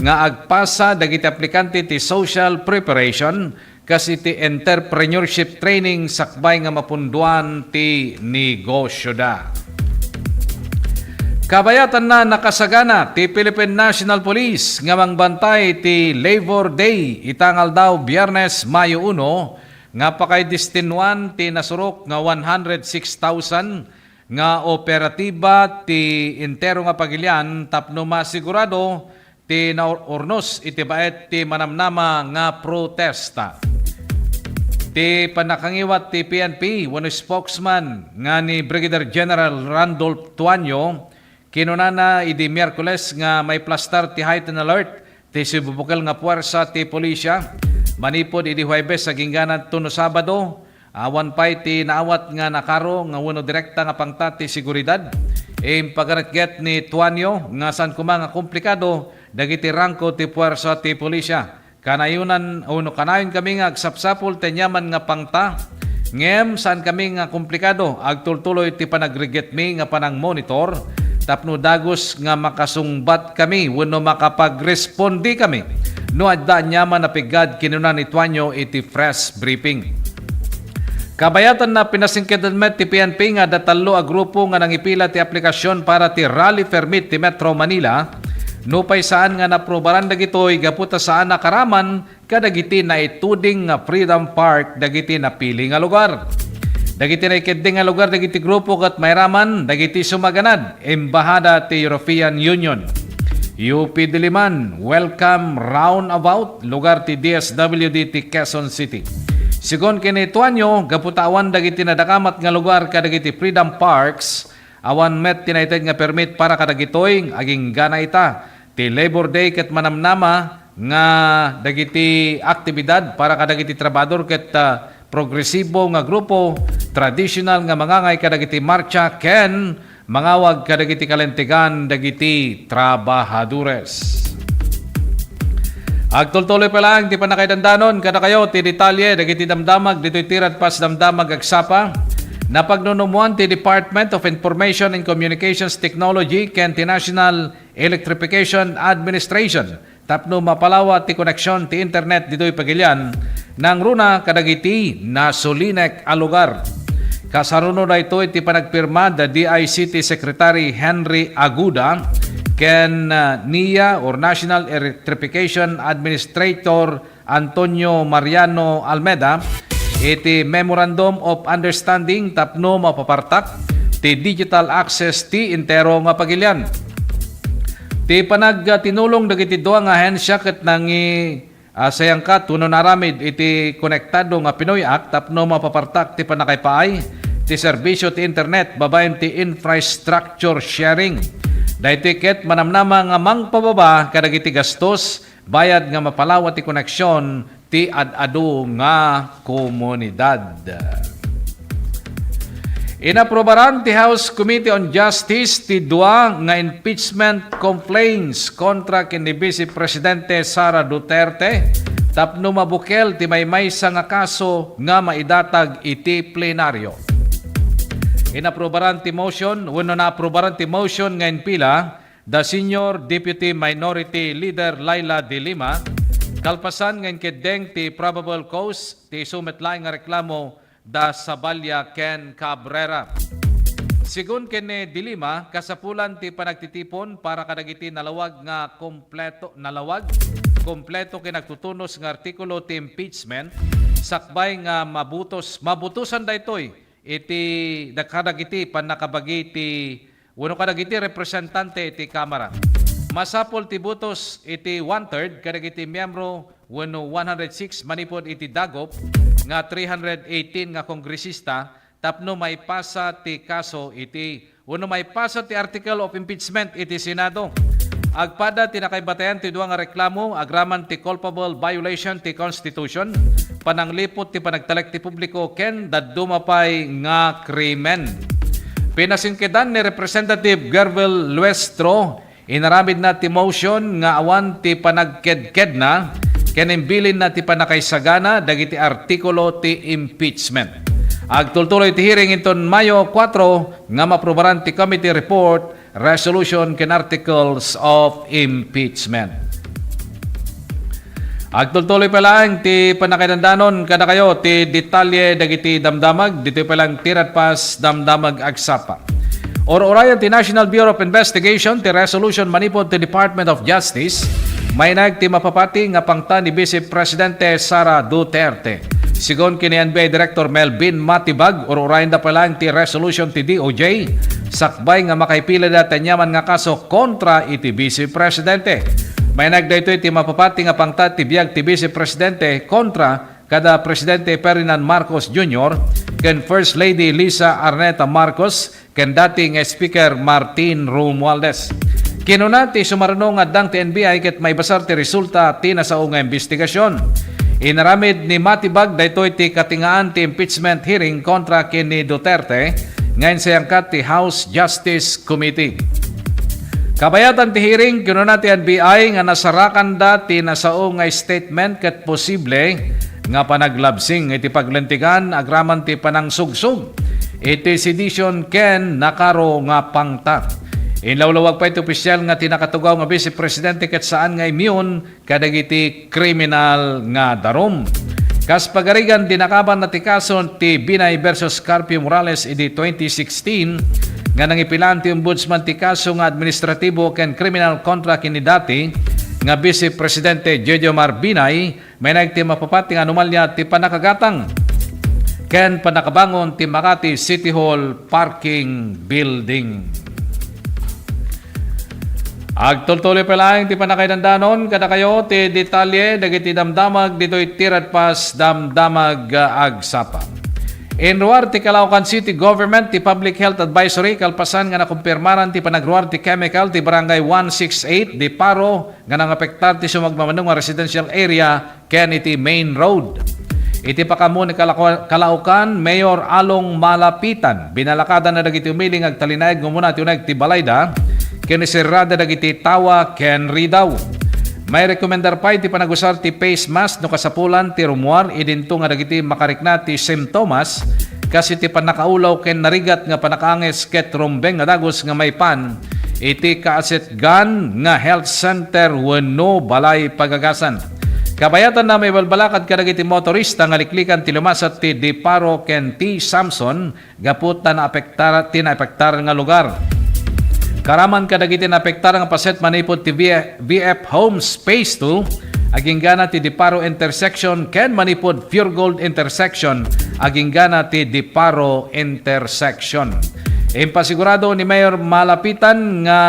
nga agpasa dagiti aplikante ti social preparation kasi ti entrepreneurship training sakbay nga mapunduan ti negosyo da. Kabayatan na nakasagana ti Philippine National Police nga mangbantay ti Labor Day itangal daw Biyernes, Mayo 1 nga pakay-distinuan ti nasurok nga 106,000 nga operatiba ti intero nga pagilian tapno masigurado ti naurnos iti baet ti manamnama nga protesta. Ti panakangiwat ti PNP, wano spokesman nga ni Brigadier General Randolph Tuanyo, kinunana idi Miyerkules nga may plastar ti heightened alert ti sibubukal nga puwersa ti polisya. Manipod idi Huwebes sa ginganan tuno Sabado, awan pay ti naawat nga nakaro nga wano direkta nga pangta ti seguridad. Pagkaratget ni Tuanyo nga san kumanga komplikado dagiti rangko ti puwersa ti polisya. Kanayunan kanayon kami nga agsapsapol tenyaman nga pangta. Ngem saan kami nga komplikado agtultuloy ti panagriget mi nga panang monitor tapno dagos nga makasungbat kami wenno makapagrespondi kami. No adda nyaman napigad kinunan ni Tuanyo iti press briefing. Kabayatan na pinasingkedan met ti PNP nga datalo a grupo nga nangipila ti aplikasyon para ti rally permit ti Metro Manila. No pay saan nga naprobaran dagitoy gaputa saan nakaraman kadagiti na ituding nga Freedom Park dagiti napili nga lugar. Dagiti na ikeding nga lugar dagiti grupo kat mayraman dagiti sumaganad embahada ti European Union. UP Diliman, welcome roundabout lugar ti DSWD ti Quezon City. Sigon kini Tuanyo, gaputawan dagiti nadakamat nga lugar kadagiti Freedom Parks, awan met tinayted nga permit para kadagitoy aging gana ita. Ti Labor Day ket manamnama nga dagiti aktibidad para kadagiti trabador ket progresibo nga grupo, traditional nga mangangay kadagiti marcha ken mangawag kadagiti kalentigan dagiti trabahadores. Agtultuloy pa lang ti panakaidandanon kada kayo ti detalye dagiti damdamag dito'y tirad pas damdamag agsapa. Napagnunumuan ti Department of Information and Communications Technology ken ti National Electrification Administration tapno mapalawa ti koneksyon ti internet dito'y pagilian nang runa kadagiti nasulinek a lugar. Kasaruno na ito iti panagpirma da DICT Secretary Henry Aguda ken NIA or National Electrification Administrator Antonio Mariano Almeda iti Memorandum of Understanding tapno mapapartak ti digital access ti intero nga pagilyan. Ti tinulong dagiti duwa nga ahensya ket nangi sayangkat tuno naramid iti konektado nga Pinoy Act tapno mapapartak ti panakaypaay ti serbisyo ti internet babaen ti infrastructure sharing. Dayti ket manamnama nga mangpababa kadagiti gastos bayad nga mapalawat ti koneksyon ti ad-adu nga komunidad. Inaprobaran ti House Committee on Justice ti dua nga impeachment complaints kontra kini Vice Presidente Sara Duterte tapno mabukel ti maymaysa nga kaso nga maidatag iti plenaryo. Inaprobaran ti motion, wenno naaprobaran ti motion nga inpila the Senior Deputy Minority Leader Laila De Lima kalpasan nga inkedeng ti probable cause ti sumetlaing nga reklamo da Sabalya Ken Cabrera. Sigun kene De Lima, kasapulan ti panagtitipon para kadagiti nalawag kompleto kinagtutunos nga artikulo ti impeachment sakbay nga mabutusan daytoy iti kadagiti panakabagi ti wano kadagiti representante iti Kamara. Masapol ti butos iti 1/3 kadagiti miyembro wano 106 manipod iti dagop nga 318 nga kongresista tapno may pasa ti kaso iti wano may pasa ti article of impeachment iti Senado. Agpada ti nakaibatayan ti duwa nga reklamo agraman ti culpable violation ti Constitution pananglipot ti panagtalek ti publiko ken daddumapay nga krimen. Pinasingkedan ni Representative Gervel Luestro inaramid na ti motion nga awan ti panagkedked na kenimbilin na ti panakaisagana dagiti artikulo ti impeachment. Agtultuloy ti hearing inton Mayo 4 nga maprobaran ti committee report, resolution ken articles of impeachment. Agtultuloy pa lang ti panakadandanon kada kayo ti detalye dagiti damdamag dito pa lang tirat pas damdamag agsapa. Orayan ti National Bureau of Investigation ti resolution manipod ti Department of Justice may nagti mapapati nga pangta ni Vice Presidente Sara Duterte. Sigon kini NBI Director Melvin Matibag, orayan da pa lang ti resolution ti DOJ sakbay nga makaipila da tanyaman nga kaso kontra iti Vice Presidente. May nagdayto iti mapapati nga pangta ti biag ti Vice Presidente kontra kada Presidente Ferdinand Marcos Jr. ken First Lady Lisa Araneta Marcos ken dating Speaker Martin Romualdez. Kinuna ti sumarno nga dang ti NBI ket may basar ti resulta ti nasao nga investigasyon. Inaramid ni Matibag daytoy ti katingaan ti impeachment hearing kontra kini Duterte ngayon sa angkat ti House Justice Committee. Kabayatan ti hearing kinuna ti NBI nga nasarakan da ti nasao nga statement ket posible nga panaglabsing iti paglentigan agraman ti panangsugsug iti sedition ken nakaro nga pangta. Inlawlawag pa iti opisyal nga tinakatugaw nga Vice Presidente ket saan nga immune kadagiti kriminal nga darom. Kas pagarigan dinakaban na ti kaso ti Binay versus Carpio Morales iti 2016 nga nangipilan ti ombudsman ti kaso nga administratibo ken criminal kontra kini dati nga Vice Presidente Jejomar Binay may nagti mapapati nga anomalya ti panakagatang ken panakabangon ti Makati City Hall parking building. Agtultuloy pa lang ti panakaidandanon kada kayo ti detalye dagiti damdamag dito'y tirad pas damdamag agsapa. Inruar ti Calaucan City Government ti Public Health Advisory kalpasan nga nakumpirmaran ti panagruar ti chemical ti Barangay 168 di Paro nga nangapektar ti sumagmamanong nga residential area ken iti main road. Iti pakamo ni Calaucan Mayor Along Malapitan binalakada na dagiti umiling agtalinayag ngumuna ti uneg ti Balayda kinisirada dagiti tawa ken ridaw. May rekomendar pa iti panagusar ti face mask no kasapulan ti rumuar idinto nga dagiti makarikna ti simptomas kasi ti panakaulaw ken narigat nga panakaanges ket rumbeng nga dagos nga may pan iti kaasetgan nga health center wenno balay pagagasan. Kabayatan na may balbalakad kadagiti motorista nga liklikan ti lumasat ti Diparo ken ti Samson gaput na naapektar nga lugar. Karaman kadagiti naapektar nga paset manipod ti VF Homes Phase 2 aginggana ti Diparo intersection ken manipod Pure Gold intersection aginggana ti Diparo intersection. Impasigurado ni Mayor malapitan nga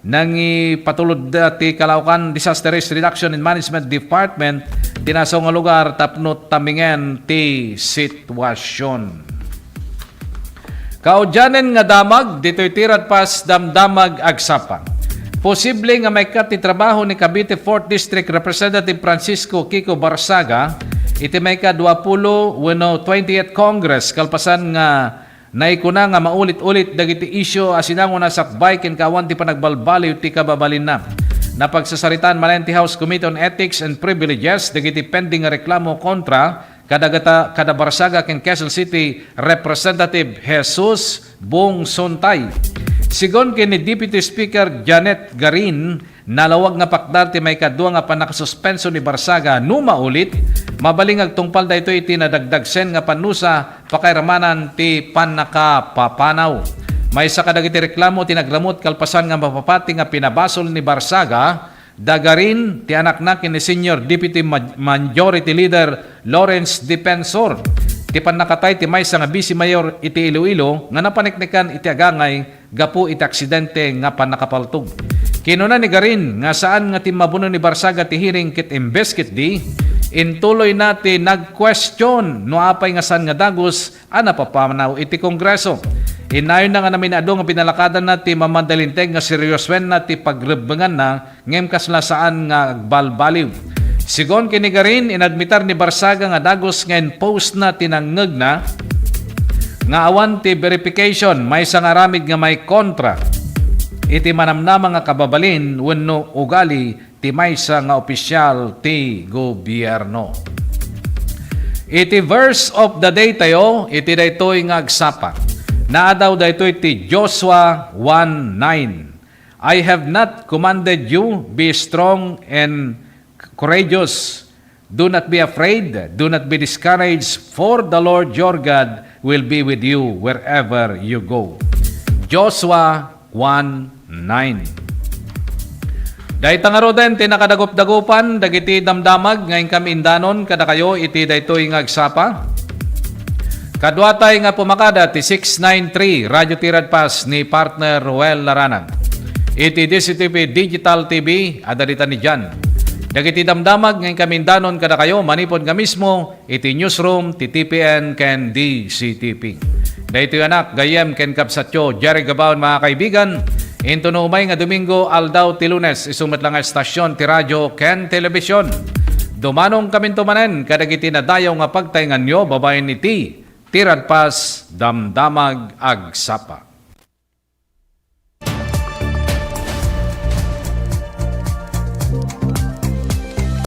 nangipatulod ti Calaucan Disaster Risk Reduction and Management Department tinaso nga lugar tapno tamingen ti sitwasyon. Kaudyanen nga damag dito'y tirad pas damdamag agsapa. Posible nga may katitrabaho ni Cavite 4th District Representative Francisco Kiko Barsaga iti may ka 20 wenno 20th Congress kalpasan nga naikuna nga maulit-ulit dagiti isyo asinango na sakbay ken kawan ti panagbalbaliw ti kababalin na. Napagsasaritaan Malenti House Committee on Ethics and Privileges dagiti pending nga reklamo kontra kada Barsaga ken Quezon City Representative Jesus Bong Sontay. Sigon kini Deputy Speaker Janet Garin, nalawag nga pakdar ti may kadua nga panakasuspenso ni Barsaga no maulit, mabaling agtungpal dayto iti nadagdagsen nga panusa pakairamanan ti panakapapanaw. May sa kadagiti reklamo tinagramot kalpasan nga mapapati nga pinabasol ni Barsaga, Dagarin ti anak na kini Senior Deputy Majority Leader Lawrence Defensor. Ti panakatay ti maysa nga Vice Mayor iti Iloilo nga napaniknikan iti agangay gapu iti aksidente nga panakapaltog. Kinuna ni Garin nga saan nga ti mabuno ni Barsaga ti hearing kit imbes kit di intuloy nati nag-question no apay nga saan nga dagos ana papamanaw iti Kongreso. Inayon na nga namin ado nga pinalakadan na ti mamandalinteg nga seryoswen na ti pagrebengan na ngem kaslasaan nga agbalbaliw. Sigon kini Garin, inadmitar ni Barsaga nga dagos nga post na tinangeg na nga awan ti verification may sangaramid nga may kontra. Iti manamnama nga kababalin wenno ugali ti maysa nga opisyal ti gobyerno. Iti verse of the day tayo, iti daytoy nga agsapa. Naadaw daytoy ti Joshua 1:9. I have not commanded you, be strong and courageous. Do not be afraid, do not be discouraged, for the Lord your God will be with you wherever you go. Joshua 1:9. Dahil tangaro din, tinakadagup-dagupan, dagiti damdamag, ngayon kami indanon, kada kayo, iti daytoy nga agsapa. Kadwatay nga pumakada, ti 693, Radio Tirad Pas, ni partner Ruel Laranag. Iti DCTV Digital TV, adalita ni Jan. Dagiti damdamag, ngayon kami indanon, kada kayo, manipod nga mismo, iti newsroom, ti TPN, ken DCTV. Dahito anak, gayem ken kapsatyo, Jerry Gabaon mga kaibigan, into no umay nga Domingo, aldaw ti Lunes, isumat lang nga estasyon, ti radyo, ken telebisyon. Dumanong kami tumanen, kadagiti na dayaw nga pagtayngan nyo, babayin ni Tirad Pas, damdamag agsapa.